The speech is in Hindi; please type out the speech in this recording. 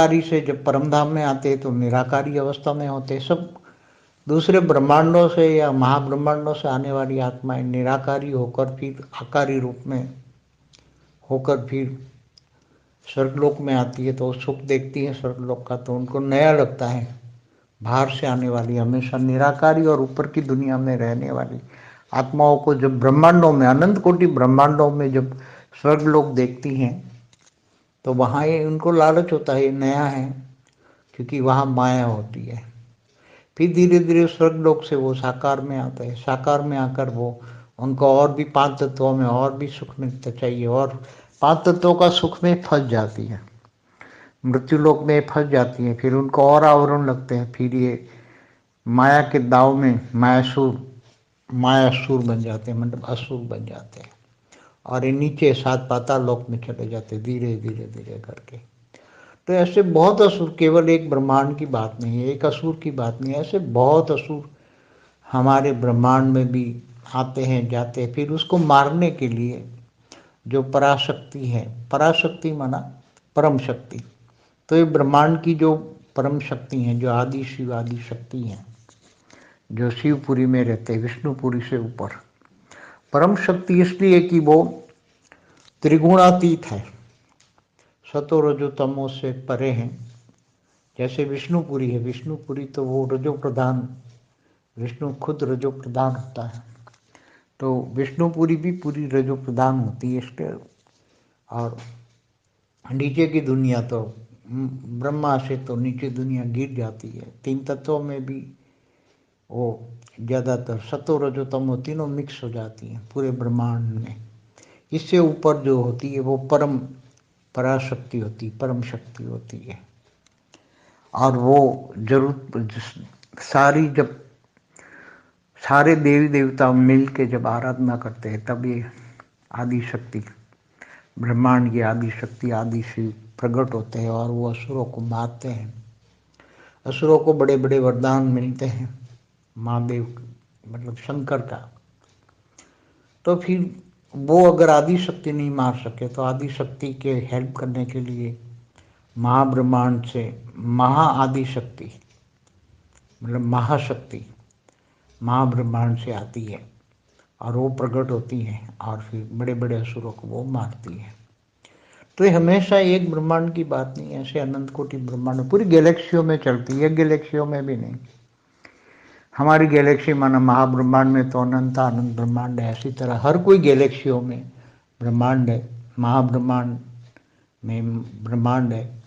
निराकारी से जब परमधाम में आते हैं तो निराकारी अवस्था में होते हैं। सब दूसरे ब्रह्मांडों से या महाब्रह्मांडों से आने वाली आत्माएं निराकारी होकर फिर आकारी रूप में होकर फिर स्वर्गलोक में आती है, तो सुख देखती है स्वर्गलोक का, तो उनको नया लगता है। बाहर से आने वाली हमेशा निराकारी और ऊपर की दुनिया में रहने वाली आत्माओं को जब ब्रह्मांडों में, अनंत कोटि ब्रह्मांडों में जब स्वर्गलोक देखती हैं, तो वहाँ ये उनको लालच होता है, ये नया है, क्योंकि वहाँ माया होती है। फिर धीरे धीरे स्वर्गलोक से वो साकार में आता है। साकार में आकर वो उनको और भी 5 तत्वों में और भी सुख मिलता चाहिए, और 5 तत्वों का सुख में फंस जाती है, मृत्यु लोक में फंस जाती है। फिर उनको और आवरण लगते हैं, फिर ये माया के दाव में मायासुर बन जाते हैं, मतलब असुर बन जाते हैं, और ये नीचे 7 पाताल लोक में चले जाते हैं धीरे धीरे धीरे करके। तो ऐसे बहुत असुर, केवल एक ब्रह्मांड की बात नहीं है, एक असुर की बात नहीं है, ऐसे बहुत असुर हमारे ब्रह्मांड में भी आते हैं जाते हैं। फिर उसको मारने के लिए जो पराशक्ति है, पराशक्ति माना परम शक्ति, तो ये ब्रह्मांड की जो परम शक्ति हैं, जो आदि शिव आदि शक्ति हैं, जो शिवपुरी में रहते हैं, विष्णुपुरी से ऊपर, परम शक्ति इसलिए कि वो त्रिगुणातीत है, सतो रजो तमो से परे हैं। जैसे विष्णुपुरी है, विष्णुपुरी तो वो रजो प्रधान, विष्णु खुद रजो प्रधान होता है, तो विष्णुपुरी भी पूरी रजो प्रधान होती है इसके। और नीचे की दुनिया तो ब्रह्मा से तो नीचे दुनिया गिर जाती है। 3 तत्वों में भी वो ज़्यादातर सतो रजो तमो तीनों मिक्स हो जाती हैं पूरे ब्रह्मांड में। इससे ऊपर जो होती है वो परम पराशक्ति होती, परम शक्ति होती है। और वो जरूर जब सारे देवी देवता मिल के जब आराधना करते हैं, तब ये आदि शक्ति, ब्रह्मांड की आदि शक्ति, आदि शिव प्रकट होते हैं, और वो असुरों को मारते हैं। असुरों को बड़े बड़े वरदान मिलते हैं महादेव, मतलब शंकर का। तो फिर वो अगर आदि शक्ति नहीं मार सके, तो आदि शक्ति के हेल्प करने के लिए महाब्रह्मांड से महा आदि शक्ति, मतलब महाशक्ति महाब्रह्मांड से आती है, और वो प्रकट होती है, और फिर बड़े बड़े असुरों को वो मारती है। तो ये हमेशा एक ब्रह्मांड की बात नहीं है, ऐसे अनंत कोटि ब्रह्मांड पूरी गैलेक्सियों में चलती है, गैलेक्सियों में भी नहीं। हमारी गैलेक्सी माना महाब्रह्मांड में तो अनंत अनंत ब्रह्मांड है, इसी तरह हर कोई गैलेक्सियों में ब्रह्मांड है, महाब्रह्मांड में ब्रह्मांड है,